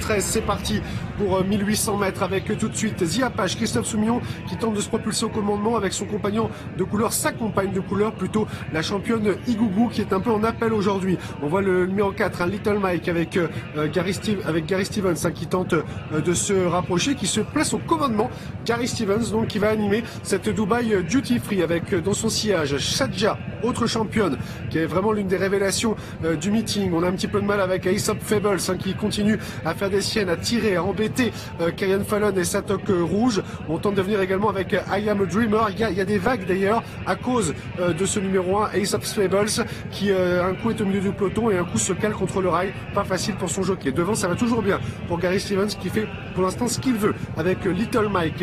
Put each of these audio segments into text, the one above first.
13, c'est parti pour 1800 mètres avec tout de suite Ziapage, Christophe Soumillon qui tente de se propulser au commandement avec son compagnon de couleur, sa compagne de couleur plutôt, la championne Igugu qui est un peu en appel aujourd'hui. On voit le numéro 4, Little Mike avec Gary Stevens qui tente de se rapprocher, qui se place au commandement. Gary Stevens donc qui va animer cette Dubaï Duty Free avec dans son sillage Shadja, autre championne qui est vraiment l'une des révélations du meeting. On a un petit peu de mal avec Aesop Fables qui continue à faire des siennes, à tirer, à embêter Kyan Fallon et sa toque rouge. On tente de venir également avec I Am a Dreamer. Il y a des vagues d'ailleurs à cause de ce numéro 1, Aesop Fables, qui un coup est au milieu du peloton et un coup se cale contre le rail. Pas facile pour son jockey. Devant, ça va toujours bien pour Gary Stevens qui fait pour l'instant ce qu'il veut avec Little Mike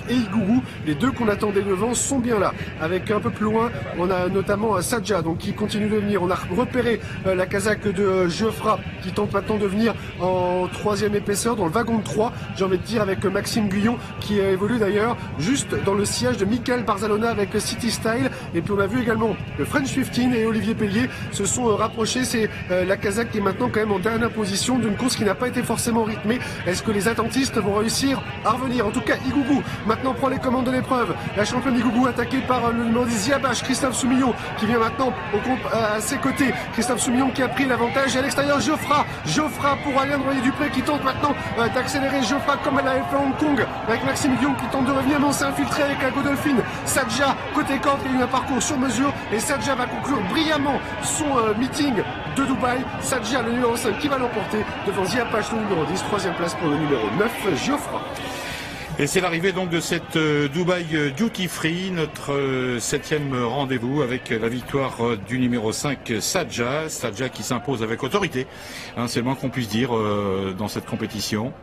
et Igugu. Les deux qu'on attendait devant sont bien là. Avec un peu plus loin, on a notamment Sadja donc qui continue de venir. On a repéré la casaque de Geoffra qui tente maintenant de venir en troisième épaisseur dans le wagon de 3, j'ai envie de dire, avec Maxime Guyon qui évolue d'ailleurs juste dans le sillage de Michael Barzalona avec City Style. Et puis on a vu également le French 15 et Olivier Pellier se sont rapprochés. C'est la casaque qui est maintenant quand même en dernière position d'une course qui n'a pas été forcément rythmée. Est-ce que les attentistes vont réussir à revenir? En tout cas, Igugu maintenant prend les commandes de l'épreuve. La championne Igugu attaquée par le numéro 10 Ziapage, Christophe Soumillon qui vient maintenant à ses côtés. Christophe Soumillon qui a pris l'avantage et à l'extérieur Geoffra pour Alain Royer-Dupré qui tente maintenant d'accélérer. Geoffra comme elle avait fait à Hong Kong avec Maxime Guillaume qui tente de revenir, mais on s'est infiltré avec la Godolphin. Sadja côté corde qui a eu un parcours sur mesure et Sadja va conclure brillamment son meeting de Dubaï. Sadja le numéro 5 qui va l'emporter devant Ziapage le numéro 10, troisième place pour le numéro 9 Geoffra. Et c'est l'arrivée donc de cette Dubaï Duty Free, notre septième rendez-vous avec la victoire du numéro 5 Sadja qui s'impose avec autorité, hein, c'est le moins qu'on puisse dire dans cette compétition.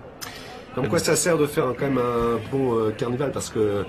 Comme quoi ça sert de faire quand même un bon carnaval parce que